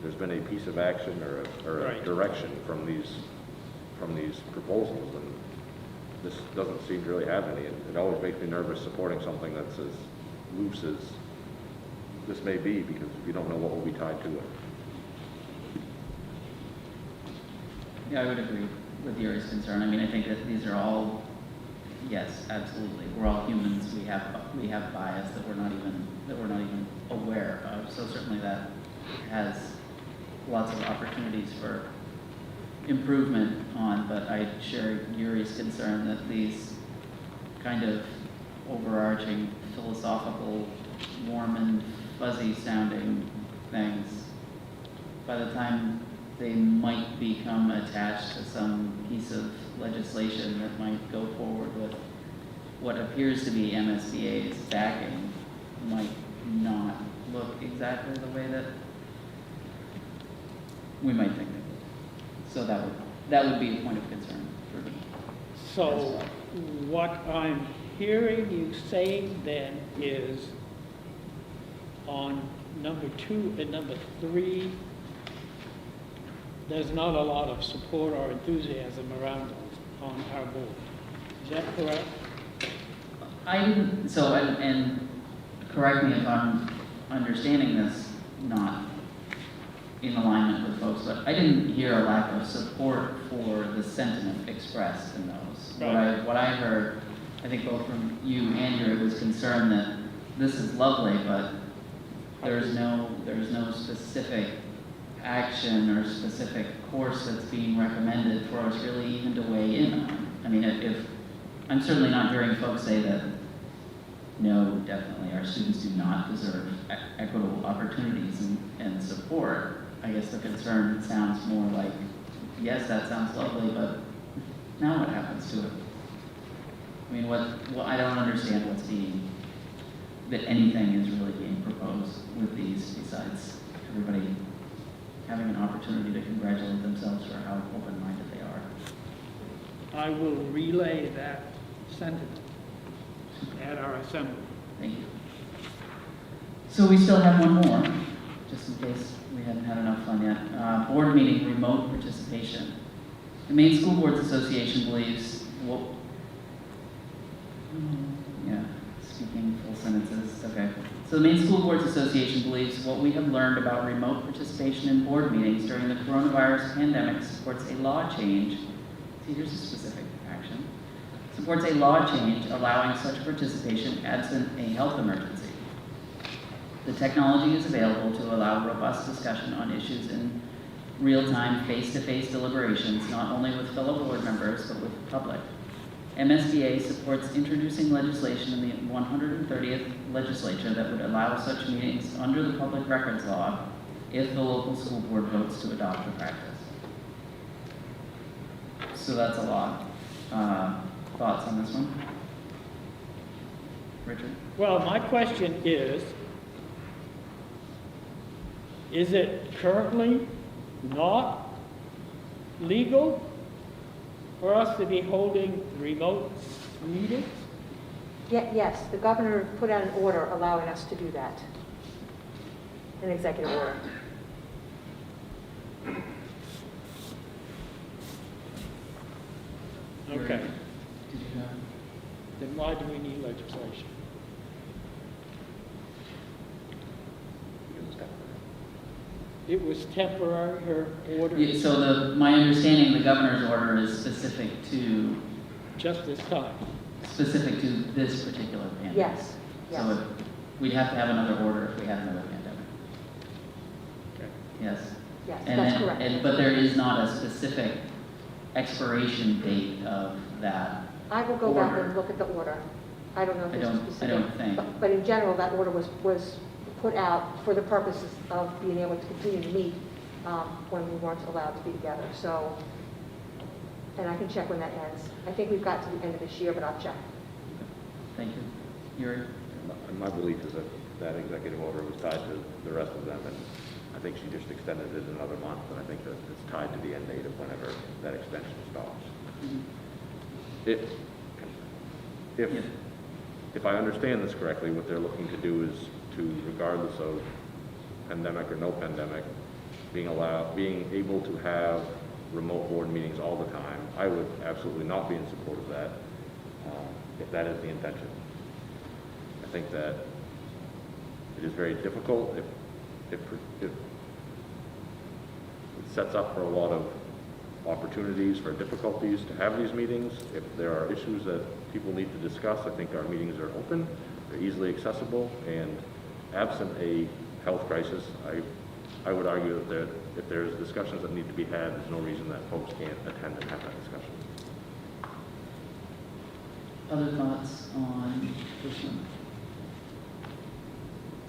there's been a piece of action or a direction from these proposals, and this doesn't seem to really have any. It always makes me nervous supporting something that's as loose as this may be, because we don't know what will be tied to it.
Yeah, I would agree with Yuri's concern. I mean, I think that these are all, yes, absolutely. We're all humans. We have bias that we're not even aware of. So certainly that has lots of opportunities for improvement on. But I share Yuri's concern that these kind of overarching philosophical, warm and fuzzy sounding things, by the time they might become attached to some piece of legislation that might go forward with what appears to be MSBA's backing, might not look exactly the way that we might think they would. So that would be a point of concern for me.
So what I'm hearing you saying then is on number 2 and number 3, there's not a lot of support or enthusiasm around those on our board. Is that correct?
I didn't, so, and correct me if I'm understanding this not in alignment with folks, but I didn't hear a lack of support for the sentiment expressed in those.
Right.
What I heard, I think both from you and Yuri, was concern that this is lovely, but there's no specific action or specific course that's being recommended for us really even to weigh in on. I mean, if I'm certainly not hearing folks say that, no, definitely, our students do not deserve equitable opportunities and support. I guess the concern sounds more like, yes, that sounds lovely, but Now what happens to it? I mean, I don't understand that anything is really being proposed with these besides everybody having an opportunity to congratulate themselves for how open-minded they are.
I will relay that sentiment at our assembly.
Thank you. So we still have one more, just in case we haven't had enough fun yet. Board meeting remote participation. The Maine School Boards Association believes, speaking full sentences, okay. So the Maine School Boards Association believes what we have learned about remote participation in board meetings during the coronavirus pandemic supports a law change. See, here's a specific action. Supports a law change allowing such participation absent a health emergency. The technology is available to allow robust discussion on issues in real-time, face-to-face deliberations, not only with fellow board members, but with the public. MSBA supports introducing legislation in the 130th legislature that would allow such meetings under the public records law if the local school board votes to adopt the practice. So that's a lot. Thoughts on this one? Richard?
Well, my question is it currently not legal for us to be holding remote meetings?
Yes, the governor put out an order allowing us to do that, an executive order.
Okay. Then why do we need legislation? It was temporary, her order?
Yeah, so my understanding, the governor's order is specific to
just this time.
Specific to this particular pandemic.
Yes.
So we'd have to have another order if we had another pandemic.
Okay.
Yes.
Yes,
And
that's
then,
correct.
but there is not a specific expiration date of that.
I will go back
order.
and look at the order. I don't know if
I
there's a
don't
specific.
think.
But in general, that order was put out for the purposes of being able to continue to meet when we weren't allowed to be together. So, and I can check when that ends. I think we've got to the end of this year, but I'll check.
Thank you. Yuri?
My belief is that that executive order was tied to the rest of them, and I think she just extended it another month, and I think that it's tied to the end date of whenever that extension stops. If I understand this correctly, what they're looking to do is to, regardless of pandemic or no pandemic, being able to have remote board meetings all the time. I would absolutely not be in support of that if that is the intention. I think that it is very difficult. It sets up for a lot of opportunities for difficulties to have these meetings. If there are issues that people need to discuss, I think our meetings are open, they're easily accessible, and absent a health crisis, I would argue that if there's discussions that need to be had, there's no reason that folks can't attend and have that discussion.
Other thoughts on this one?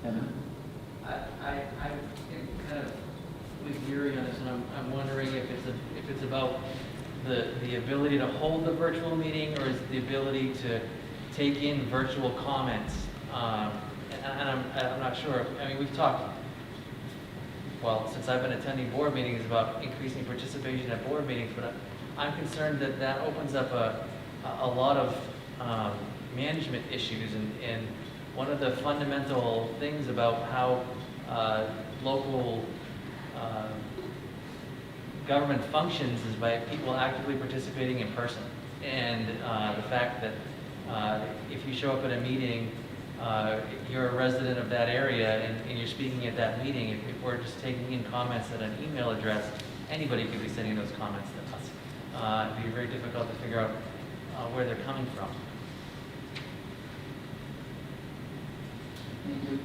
Kevin?
I'm kind of with Yuri on this, and I'm wondering if it's about the ability to hold the virtual meeting, or is it the ability to take in virtual comments? And I'm not sure. I mean, we've talked, well, since I've been attending board meetings about increasing participation at board meetings, but I'm concerned that that opens up a lot of management issues, and one of the fundamental things about how local government functions is by people actively participating in person. And the fact that if you show up at a meeting, you're a resident of that area and you're speaking at that meeting, if we're just taking in comments at an email address, anybody could be sending those comments to us. It'd be very difficult to figure out where they're coming from.
Thank you.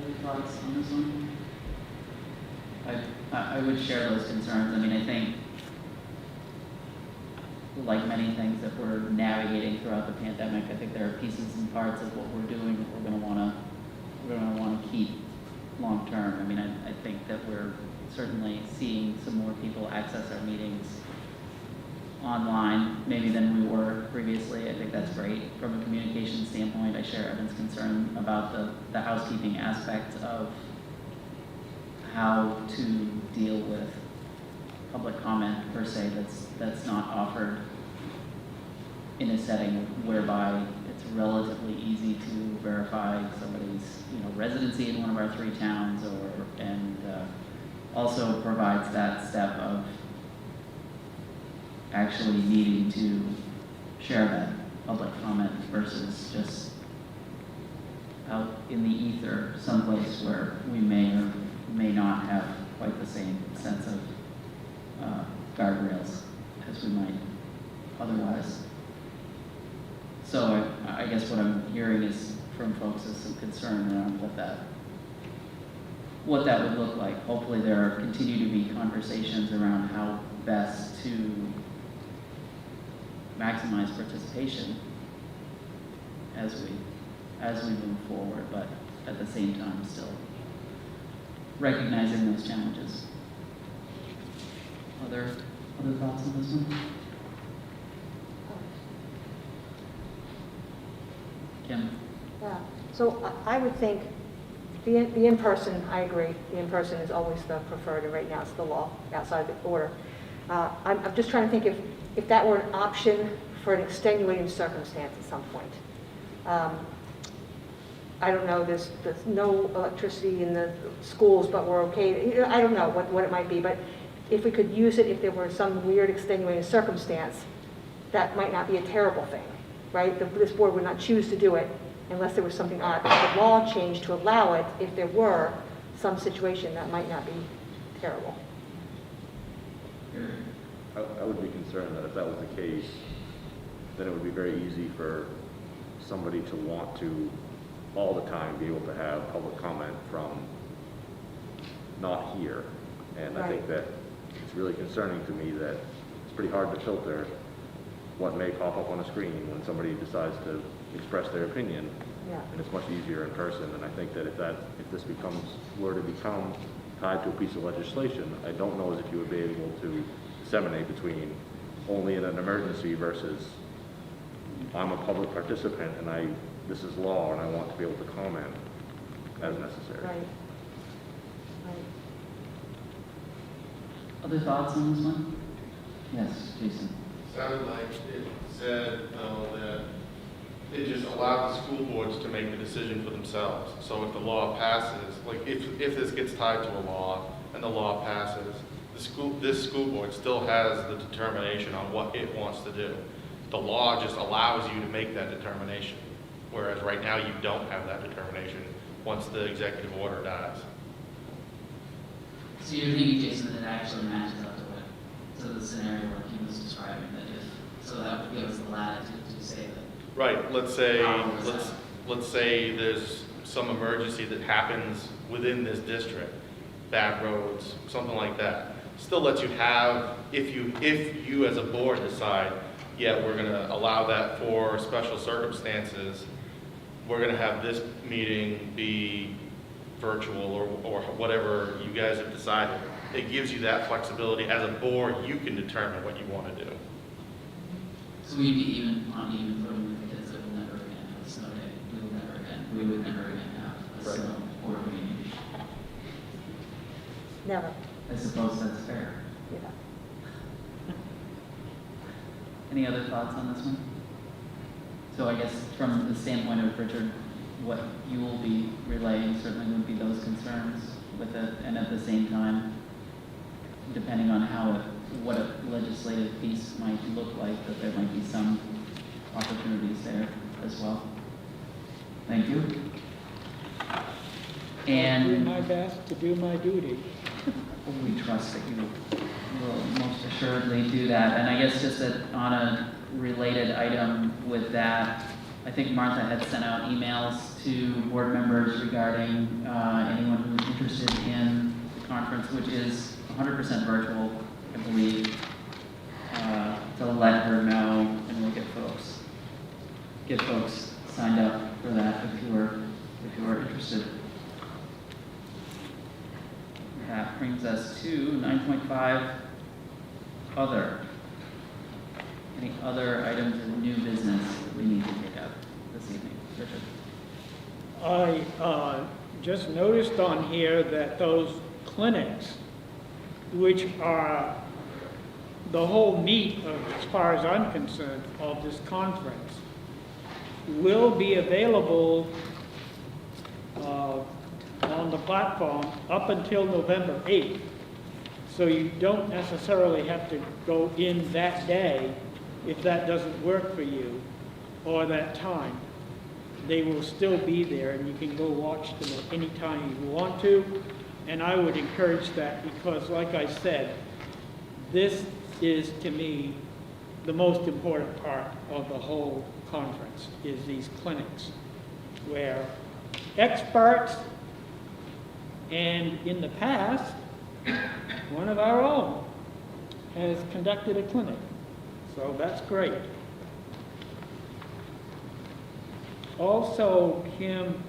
Other thoughts on this one? I would share those concerns. I mean, I think, like many things that we're navigating throughout the pandemic, I think there are pieces and parts of what we're doing that we're going to want to keep long term. I mean, I think that we're certainly seeing some more people access our meetings online maybe than we were previously. I think that's great. From a communication standpoint, I share Evan's concern about the housekeeping aspect of how to deal with public comment per se that's not offered in a setting whereby it's relatively easy to verify somebody's residency in one of our 3 towns, and also provides that step of actually needing to share that public comment versus just out in the ether someplace where we may or may not have quite the same sense of guardrails as we might otherwise. So I guess what I'm hearing is from folks is some concern around what that would look like. Hopefully there continue to be conversations around how best to maximize participation as we move forward, but at the same time still recognizing those challenges. Other thoughts on this one? Kim?
Yeah, so I would think the in-person, I agree, the in-person is always the preferred, and right now it's the law outside the order. I'm just trying to think if that were an option for an extenuating circumstance at some point. I don't know, there's no electricity in the schools, but we're okay. I don't know what it might be, but if we could use it if there were some weird extenuating circumstance, that might not be a terrible thing, right? This board would not choose to do it unless there was something odd. If the law changed to allow it, if there were some situation that might not be terrible.
I would be concerned that if that was the case, then it would be very easy for somebody to want to all the time be able to have public comment from not here. And I think that it's really concerning to me that it's pretty hard to filter what may pop up on a screen when somebody decides to express their opinion.
Yeah.
And it's much easier in person. And I think that if this were to become tied to a piece of legislation, I don't know as if you would be able to disseminate between only in an emergency versus I'm a public participant and this is law and I want to be able to comment as necessary.
Right.
Other thoughts on this one? Yes, Jason.
Sounded like it said that it just allowed the school boards to make the decision for themselves. So if the law passes, like if this gets tied to a law and the law passes, this school board still has the determination on what it wants to do. The law just allows you to make that determination, whereas right now you don't have that determination once the executive order dies.
So you're thinking, Jason, that it actually matches up to the scenario where he was describing, so that would give us the latitude to say that.
Right. Let's say there's some emergency that happens within this district, bad roads, something like that. Still lets you have, if you as a board decide, yeah, we're going to allow that for special circumstances, we're going to have this meeting be virtual or whatever you guys have decided. It gives you that flexibility. As a board, you can determine what you want to do.
So we'd be even on even footing with the kids that will never again have a snow day. We would never again have a snow board meeting.
Never.
I suppose that's fair.
Yeah.
Any other thoughts on this one? So I guess from the standpoint of Richard, what you will be relaying certainly would be those concerns with it, and at the same time, depending on what a legislative piece might look like, that there might be some opportunities there as well. Thank you.
I'll do my best to do my duty.
We trust that you will most assuredly do that. And I guess just on a related item with that, I think Martha had sent out emails to board members regarding anyone who's interested in the conference, which is 100% virtual, I believe, to let her know, and we'll get folks signed up for that if you are interested. That brings us to 9.5, other. Any other items of new business that we need to take up this evening? Richard?
I just noticed on here that those clinics, which are the whole meat, as far as I'm concerned, of this conference, will be available on the platform up until November 8th. So you don't necessarily have to go in that day if that doesn't work for you or that time. They will still be there and you can go watch them at any time you want to. And I would encourage that because, like I said, this is to me the most important part of the whole conference is these clinics where experts, and in the past, one of our own has conducted a clinic. So that's great. Also, Kim,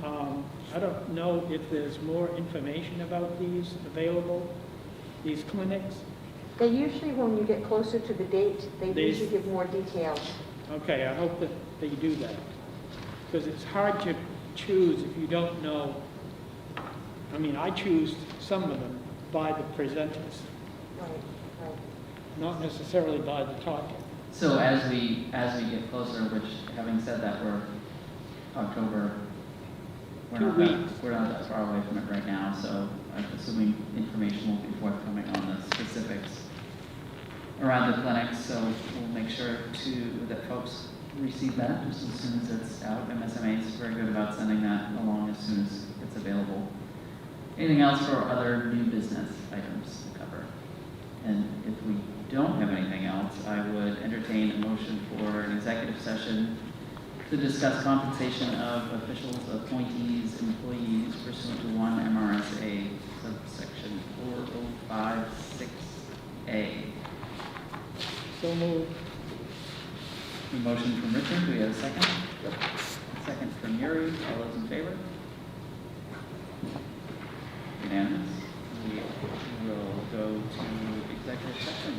I don't know if there's more information about these available, these clinics.
They usually, when you get closer to the date, they usually give more details.
Okay, I hope that they do that. Because it's hard to choose if you don't know. I mean, I choose some of them by the presenters,
Right, right.
not necessarily by the talking.
So as we get closer, which having said that, we're October, we're not that far away from it right now, so I'm assuming information will be forthcoming on the specifics around the clinics, so we'll make sure that folks receive that just as soon as it's out. MSMA is very good about sending that along as soon as it's available. Anything else for other new business items to cover? And if we don't have anything else, I would entertain a motion for an executive session to discuss compensation of officials, appointees, employees pursuant to 1 MRSA subsection 4056A.
So moved.
A motion from Richard, do we have a second? A second from Yuri, all those in favor? Unanimous. We will go to executive session.